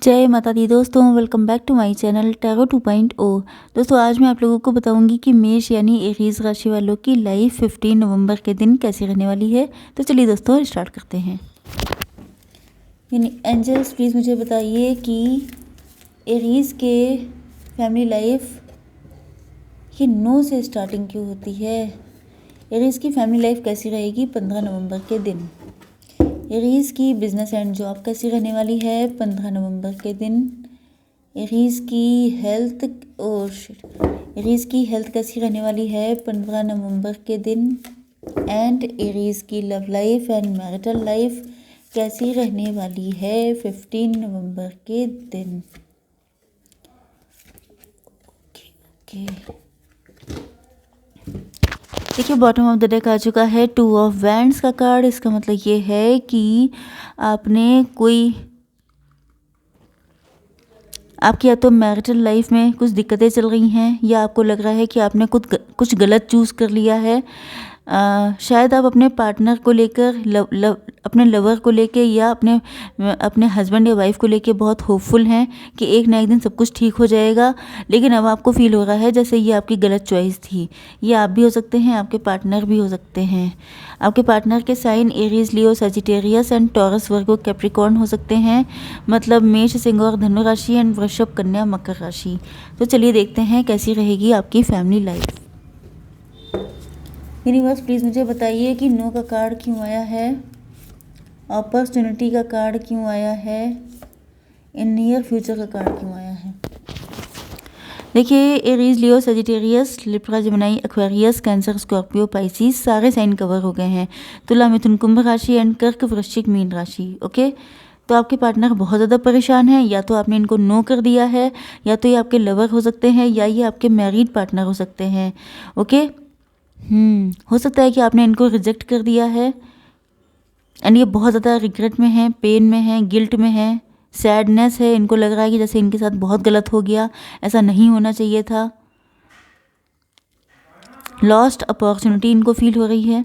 जय माता दी दोस्तों, welcome back to my channel tarot 2.0। दोस्तों आज मैं आप लोगों को बताऊंगी कि मेष यानी एरीज राशि वालों की लाइफ 15 नवंबर के दिन कैसी रहने वाली है। तो चलिए दोस्तों स्टार्ट करते हैं। यानी एंजल्स प्लीज़ मुझे बताइए कि एरीज के फैमिली लाइफ ये 9 से स्टार्टिंग क्यों होती है। एरीज की फैमिली लाइफ कैसी रहेगी 15 नवंबर के दिन। एरीज की बिजनेस एंड जॉब कैसी रहने वाली है 15 नवंबर के दिन। एरीज की हेल्थ एरीज की हेल्थ कैसी रहने वाली है 15 नवंबर के दिन। एंड एरीज की love life and marital life कैसी रहने वाली है 15 नवंबर के दिन। ओके देखिए बॉटम ऑफ द डेक आ चुका है 2 ऑफ वैंड्स का कार्ड। इसका मतलब ये है कि आपकी या तो मैरिटल लाइफ में कुछ दिक्कतें चल रही हैं या आपको लग रहा है कि आपने कुछ गलत चूज़ कर लिया है। शायद आप अपने पार्टनर को लेकर अपने लवर को लेकर या अपने हस्बैंड या वाइफ को लेकर बहुत होपफुल हैं कि एक ना एक दिन सब कुछ ठीक हो जाएगा, लेकिन अब आपको फील हो रहा है जैसे ये आपकी गलत चॉइस थी। ये आप भी हो सकते हैं, आपके पार्टनर भी हो सकते हैं। आपके पार्टनर के sign Aries, Leo, Sagittarius and Taurus, Virgo, Capricorn हो सकते हैं। मतलब मेष, सिंह और धनु राशि एंड वृषभ, कन्या, मकर राशि। तो चलिए देखते हैं कैसी रहेगी आपकी फैमिली लाइफ। यूनिवर्स प्लीज़ मुझे बताइए कि नो का कार्ड क्यों आया है, अपॉर्चुनिटी का कार्ड क्यों आया है, इन नियर फ्यूचर का कार्ड क्यों आया है। देखिए Aries, Leo, Sagittarius, Libra, Gemini, Aquarius, Cancer, Scorpio, Pisces सारे साइन कवर हो गए हैं। तुला, मिथुन, कुंभ राशि एंड कर्क, वृश्चिक, मीन राशि। ओके तो आपके पार्टनर बहुत ज़्यादा परेशान हैं, या तो आपने इनको नो कर दिया है, या तो ये आपके लवर हो सकते हैं, या ये आपके मैरिड पार्टनर हो सकते हैं। ओके हो सकता है कि आपने इनको रिजेक्ट कर दिया है एंड ये बहुत ज़्यादा रिग्रेट में हैं, पेन में हैं, गिल्ट में हैं, सैडनेस है। इनको लग रहा है कि जैसे इनके साथ बहुत गलत हो गया, ऐसा नहीं होना चाहिए था। लॉस्ट अपॉर्चुनिटी इनको फील हो रही है।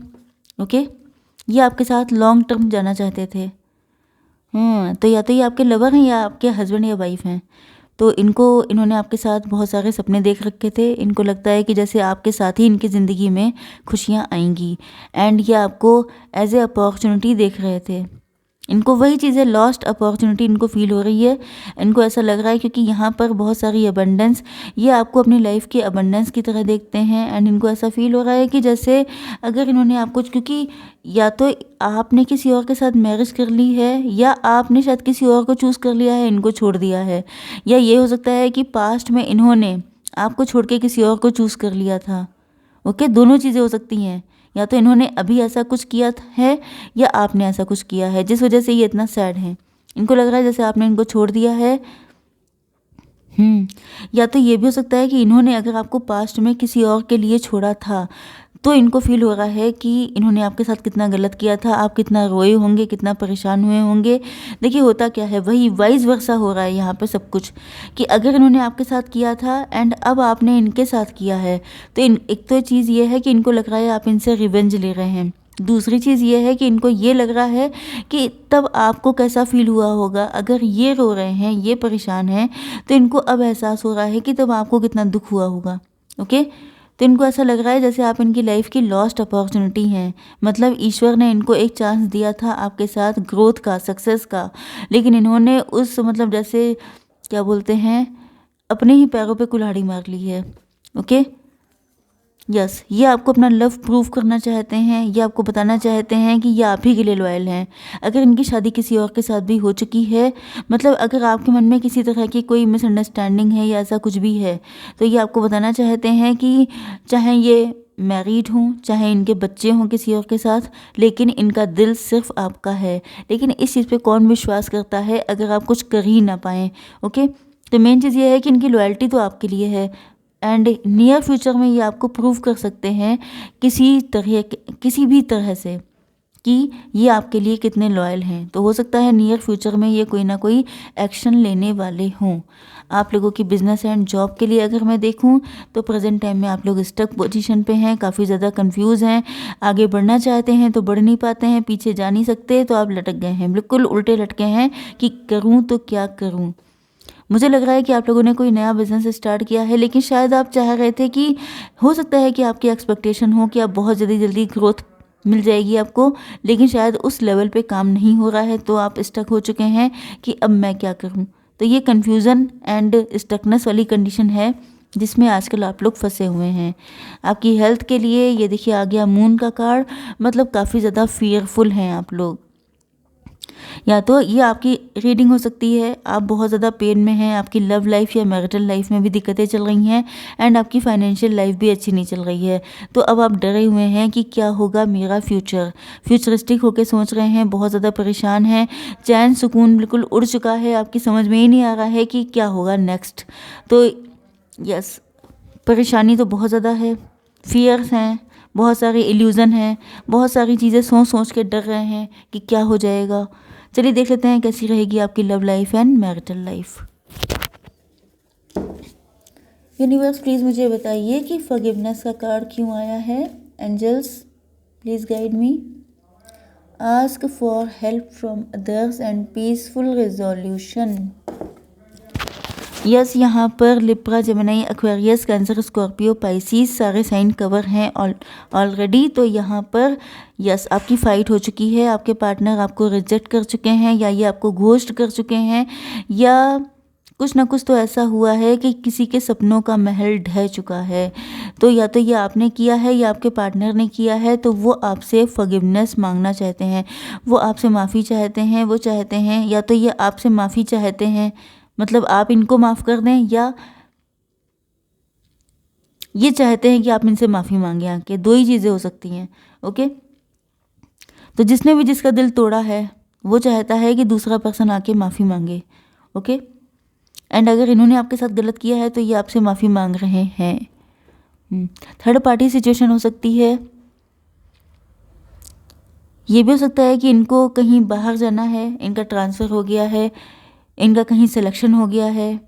ओके ये आपके साथ लॉन्ग टर्म जाना चाहते थे। तो या तो ये आपके लवर हैं या आपके हस्बैंड या वाइफ हैं। तो इन्होंने आपके साथ बहुत सारे सपने देख रखे थे। इनको लगता है कि जैसे आपके साथ ही इनकी ज़िंदगी में खुशियाँ आएंगी एंड ये आपको एज ए अपॉर्चुनिटी देख रहे थे। इनको वही चीज़ें, लॉस्ट अपॉर्चुनिटी इनको फील हो रही है। इनको ऐसा लग रहा है क्योंकि यहाँ पर बहुत सारी अबंडेंस, ये आपको अपनी लाइफ की अबंडेंस की तरह देखते हैं एंड इनको ऐसा फील हो रहा है कि जैसे अगर इन्होंने आपको, क्योंकि या तो आपने किसी और के साथ मैरिज कर ली है या आपने शायद किसी और को चूज़ कर लिया है, इनको छोड़ दिया है, या ये हो सकता है कि पास्ट में इन्होंने आपको छोड़ के किसी और को चूज़ कर लिया था। ओके दोनों चीज़ें हो सकती हैं, या तो इन्होंने अभी ऐसा कुछ किया है या आपने ऐसा कुछ किया है जिस वजह से ये इतना सैड है। इनको लग रहा है जैसे आपने इनको छोड़ दिया है। या तो ये भी हो सकता है कि इन्होंने अगर आपको पास्ट में किसी और के लिए छोड़ा था तो इनको फील हो रहा है कि इन्होंने आपके साथ कितना गलत किया था, आप कितना रोए होंगे, कितना परेशान हुए होंगे। देखिए होता क्या है, वही वाइस वर्सा हो रहा है यहाँ पे सब कुछ, कि अगर इन्होंने आपके साथ किया था एंड अब आपने इनके साथ किया है तो एक तो चीज़ ये है कि इनको लग रहा है आप इनसे रिवेंज ले रहे हैं। दूसरी चीज़ ये है कि इनको ये लग रहा है कि तब आपको कैसा फील हुआ होगा, अगर ये रो रहे हैं, ये परेशान हैं, तो इनको अब एहसास हो रहा है कि तब आपको कितना दुख हुआ होगा। ओके तो इनको ऐसा लग रहा है जैसे आप इनकी लाइफ की लॉस्ट अपॉर्चुनिटी हैं। मतलब ईश्वर ने इनको एक चांस दिया था आपके साथ ग्रोथ का, सक्सेस का, लेकिन इन्होंने उस मतलब जैसे क्या बोलते हैं, अपने ही पैरों पे कुल्हाड़ी मार ली है। ओके यस ये आपको अपना लव प्रूव करना चाहते हैं, ये आपको बताना चाहते हैं कि ये आप ही के लिए लॉयल हैं। अगर इनकी शादी किसी और के साथ भी हो चुकी है, मतलब अगर आपके मन में किसी तरह की कोई मिसअंडरस्टैंडिंग है या ऐसा कुछ भी है, तो ये आपको बताना चाहते हैं कि चाहे ये मैरिड हों, चाहे इनके बच्चे हों किसी और के साथ, लेकिन इनका दिल सिर्फ आपका है। लेकिन इस चीज़ पे कौन विश्वास करता है अगर आप कुछ कर ही ना पाएँ। ओके तो मेन चीज़ ये है कि इनकी लॉयल्टी तो आपके लिए है एंड नियर फ्यूचर में ये आपको प्रूव कर सकते हैं किसी भी तरह से कि ये आपके लिए कितने लॉयल हैं। तो हो सकता है नियर फ्यूचर में ये कोई ना कोई एक्शन लेने वाले हों। आप लोगों की बिजनेस एंड जॉब के लिए अगर मैं देखूं तो प्रेजेंट टाइम में आप लोग स्टक पोजीशन पे हैं, काफ़ी ज़्यादा कंफ्यूज हैं, आगे बढ़ना चाहते हैं तो बढ़ नहीं पाते हैं, पीछे जा नहीं सकते तो आप लटक गए हैं, बिल्कुल उल्टे लटके हैं कि करूँ तो क्या करूँ। मुझे लग रहा है कि आप लोगों ने कोई नया बिजनेस स्टार्ट किया है, लेकिन शायद आप चाह रहे थे कि हो सकता है कि आपकी एक्सपेक्टेशन हो कि आप बहुत जल्दी जल्दी ग्रोथ मिल जाएगी आपको, लेकिन शायद उस लेवल पे काम नहीं हो रहा है, तो आप स्टक हो चुके हैं कि अब मैं क्या करूं। तो ये कन्फ्यूज़न एंड स्टकनेस वाली कंडीशन है जिसमें आजकल आप लोग फंसे हुए हैं। आपकी हेल्थ के लिए ये देखिए आ गया मून का कार्ड, मतलब काफ़ी ज़्यादा फियरफुल हैं आप लोग। या तो ये आपकी रीडिंग हो सकती है, आप बहुत ज़्यादा पेन में हैं, आपकी लव लाइफ या मैरिटल लाइफ में भी दिक्कतें चल रही हैं एंड आपकी फाइनेंशियल लाइफ भी अच्छी नहीं चल रही है। तो अब आप डरे हुए हैं कि क्या होगा मेरा फ्यूचरिस्टिक होकर सोच रहे हैं, बहुत ज़्यादा परेशान हैं, चैन सुकून बिल्कुल उड़ चुका है, आपकी समझ में ही नहीं आ रहा है कि क्या होगा नेक्स्ट। तो यस, परेशानी तो बहुत ज़्यादा है, फियर्स हैं, बहुत सारे इल्यूज़न हैं, बहुत सारी चीज़ें सोच सोच के डर रहे हैं कि क्या हो जाएगा। चलिए देख लेते हैं कैसी रहेगी आपकी love life and marital life. Universe please मुझे बताइए कि फॉरगिवनेस का कार्ड क्यों आया है। Angels please guide me. Ask for help from others and peaceful resolution. Yes, यहाँ पर Libra, Gemini, Aquarius, Cancer, Scorpio, Pisces सारे साइन कवर हैं ऑलरेडी। तो यहाँ पर यस, आपकी फ़ाइट हो चुकी है, आपके पार्टनर आपको रिजेक्ट कर चुके हैं या ये आपको घोस्ट कर चुके हैं, या कुछ ना कुछ तो ऐसा हुआ है कि किसी के सपनों का महल ढह चुका है। तो या तो ये आपने किया है या आपके पार्टनर ने किया है, तो वो आपसे फॉरगिवनेस मांगना चाहते हैं, वो आपसे माफ़ी चाहते हैं, वो चाहते हैं या तो ये आपसे माफ़ी चाहते हैं, मतलब आप इनको माफ़ कर दें, या ये चाहते हैं कि आप इनसे माफ़ी मांगें आके। दो ही चीज़ें हो सकती हैं। ओके, तो जिसने भी जिसका दिल तोड़ा है वो चाहता है कि दूसरा पर्सन आके माफ़ी मांगे। ओके, एंड अगर इन्होंने आपके साथ गलत किया है तो ये आपसे माफ़ी मांग रहे हैं। थर्ड पार्टी सिचुएशन हो सकती है। ये भी हो सकता है कि इनको कहीं बाहर जाना है, इनका ट्रांसफ़र हो गया है, इनका कहीं सिलेक्शन हो गया है।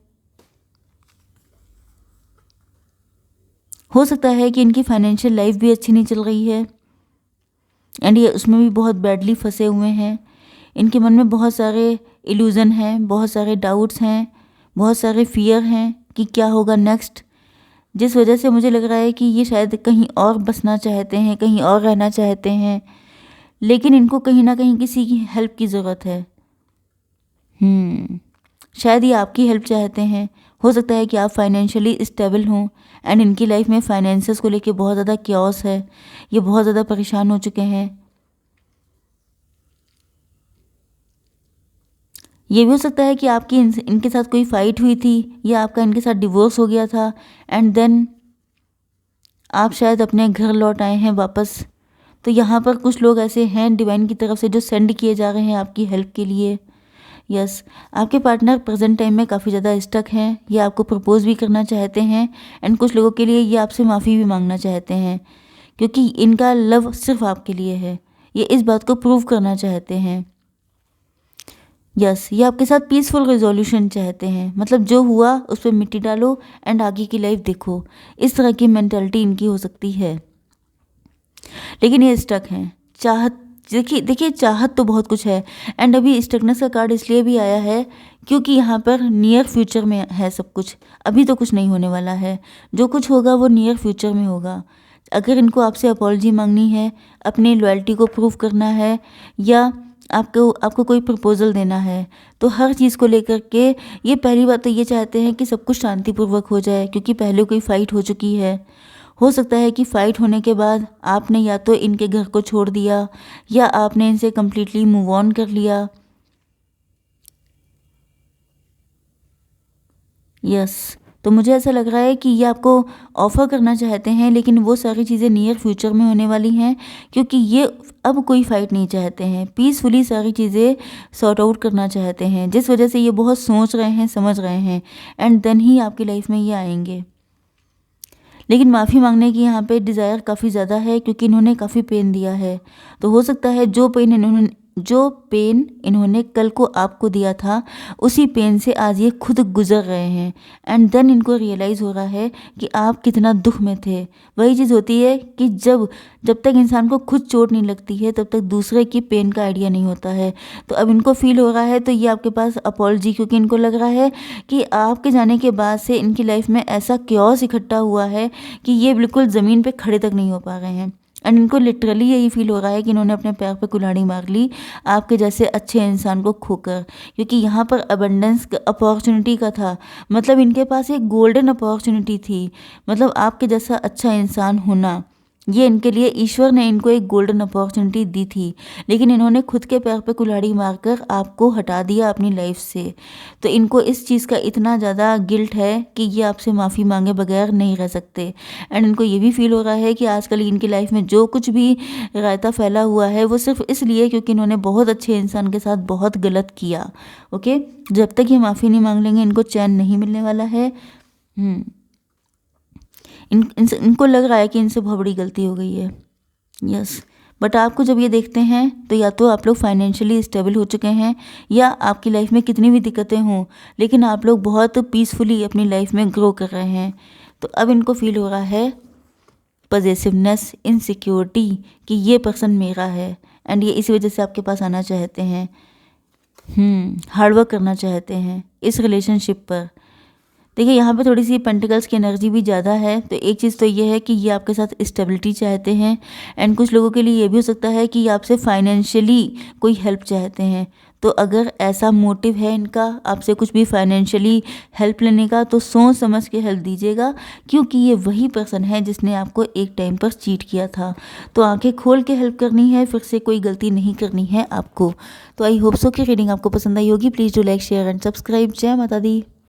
हो सकता है कि इनकी फाइनेंशियल लाइफ भी अच्छी नहीं चल रही है एंड ये उसमें भी बहुत बैडली फंसे हुए हैं। इनके मन में बहुत सारे इल्यूज़न हैं, बहुत सारे डाउट्स हैं, बहुत सारे फियर हैं कि क्या होगा नेक्स्ट, जिस वजह से मुझे लग रहा है कि ये शायद कहीं और बसना चाहते हैं, कहीं और रहना चाहते हैं, लेकिन इनको कहीं ना कहीं किसी की हेल्प की ज़रूरत है। शायद ये आपकी हेल्प चाहते हैं। हो सकता है कि आप फाइनेंशियली स्टेबल हों एंड इनकी लाइफ में फाइनेंसेस को लेके बहुत ज़्यादा क्योस है, ये बहुत ज़्यादा परेशान हो चुके हैं। ये भी हो सकता है कि आपकी इनके साथ कोई फ़ाइट हुई थी या आपका इनके साथ डिवोर्स हो गया था एंड देन आप शायद अपने घर लौट आए हैं वापस। तो यहाँ पर कुछ लोग ऐसे हैं डिवाइन की तरफ से जो सेंड किए जा रहे हैं आपकी हेल्प के लिए। यस, आपके पार्टनर प्रेजेंट टाइम में काफ़ी ज़्यादा स्टक हैं, ये आपको प्रपोज भी करना चाहते हैं एंड कुछ लोगों के लिए ये आपसे माफ़ी भी मांगना चाहते हैं, क्योंकि इनका लव सिर्फ आपके लिए है, ये इस बात को प्रूव करना चाहते हैं। यस, ये आपके साथ पीसफुल रिजोल्यूशन चाहते हैं, मतलब जो हुआ उस पर मिट्टी डालो एंड आगे की लाइफ देखो, इस तरह की मेंटालिटी इनकी हो सकती है। लेकिन ये स्टक हैं। चाहत देखिए चाहत तो बहुत कुछ है एंड अभी स्टकनेस का कार्ड इसलिए भी आया है क्योंकि यहाँ पर नियर फ्यूचर में है सब कुछ, अभी तो कुछ नहीं होने वाला है, जो कुछ होगा वो नियर फ्यूचर में होगा। अगर इनको आपसे अपॉलजी मांगनी है, अपनी लॉयल्टी को प्रूव करना है, या आपको कोई प्रपोजल देना है, तो हर चीज़ को लेकर के ये पहली बात तो ये चाहते हैं कि सब कुछ शांतिपूर्वक हो जाए, क्योंकि पहले कोई फ़ाइट हो चुकी है। हो सकता है कि फ़ाइट होने के बाद आपने या तो इनके घर को छोड़ दिया या आपने इनसे कम्प्लीटली मूव ऑन कर लिया। यस, तो मुझे ऐसा लग रहा है कि ये आपको ऑफ़र करना चाहते हैं, लेकिन वो सारी चीज़ें नियर फ्यूचर में होने वाली हैं, क्योंकि ये अब कोई फ़ाइट नहीं चाहते हैं, पीसफुली सारी चीज़ें सॉर्ट आउट करना चाहते हैं, जिस वजह से ये बहुत सोच रहे हैं, समझ रहे हैं एंड देन ही आपकी लाइफ में ये आएंगे। लेकिन माफ़ी मांगने की यहाँ पे डिज़ायर काफ़ी ज़्यादा है, क्योंकि इन्होंने काफ़ी पेन दिया है। तो हो सकता है जो पेन इन्होंने कल को आपको दिया था, उसी पेन से आज ये खुद गुज़र रहे हैं। एंड देन इनको रियलाइज़ हो रहा है कि आप कितना दुख में थे। वही चीज़ होती है कि जब तक इंसान को खुद चोट नहीं लगती है, तब तक दूसरे की पेन का आइडिया नहीं होता है। तो अब इनको फ़ील हो रहा है, तो ये आपके पास अपॉलजी, क्योंकि इनको लग रहा है कि आपके जाने के बाद से इनकी लाइफ में ऐसा क्योस इकट्ठा हुआ है कि ये बिल्कुल ज़मीन पे खड़े तक नहीं हो पा रहे हैं। एंड इनको लिटरली यही फील हो रहा है कि इन्होंने अपने पैर पे कुल्हाड़ी मार ली आपके जैसे अच्छे इंसान को खोकर, क्योंकि यहाँ पर अबंडेंस अपॉर्चुनिटी का था। मतलब इनके पास एक गोल्डन अपॉर्चुनिटी थी। मतलब आपके जैसा अच्छा इंसान होना, ये इनके लिए ईश्वर ने इनको एक गोल्डन अपॉर्चुनिटी दी थी, लेकिन इन्होंने खुद के पैर पे कुल्हाड़ी मारकर आपको हटा दिया अपनी लाइफ से। तो इनको इस चीज़ का इतना ज़्यादा गिल्ट है कि ये आपसे माफ़ी मांगे बगैर नहीं रह सकते। एंड इनको ये भी फील हो रहा है कि आजकल इनकी लाइफ में जो कुछ भी रायता फैला हुआ है, वो सिर्फ इसलिए क्योंकि इन्होंने बहुत अच्छे इंसान के साथ बहुत गलत किया। ओके, जब तक ये माफ़ी नहीं मांग लेंगे, इनको चैन नहीं मिलने वाला है। इनको लग रहा है कि इनसे बहुत बड़ी गलती हो गई है। यस, बट आपको जब ये देखते हैं तो या तो आप लोग फाइनेंशियली स्टेबल हो चुके हैं, या आपकी लाइफ में कितनी भी दिक्कतें हों, लेकिन आप लोग बहुत पीसफुली अपनी लाइफ में ग्रो कर रहे हैं। तो अब इनको फील हो रहा है पॉजेसिवनेस, इनसिक्योरिटी, कि ये पर्सन मेरा है। एंड ये इसी वजह से आपके पास आना चाहते हैं, हार्डवर्क करना चाहते हैं इस रिलेशनशिप पर। देखिए, यहाँ पे थोड़ी सी पेंटिकल्स की एनर्जी भी ज़्यादा है। तो एक चीज़ तो ये है कि ये आपके साथ स्टेबिलिटी चाहते हैं। एंड कुछ लोगों के लिए ये भी हो सकता है कि ये आपसे फाइनेंशियली कोई हेल्प चाहते हैं। तो अगर ऐसा मोटिव है इनका आपसे कुछ भी फाइनेंशियली हेल्प लेने का, तो सोच समझ के हेल्प दीजिएगा, क्योंकि ये वही पर्सन है जिसने आपको एक टाइम पर चीट किया था। तो आंखें खोल के हेल्प करनी है, फिर से कोई गलती नहीं करनी है आपको। तो आई होप सो कि रीडिंग आपको पसंद आई होगी। Please do like, share and subscribe. जय माता दी।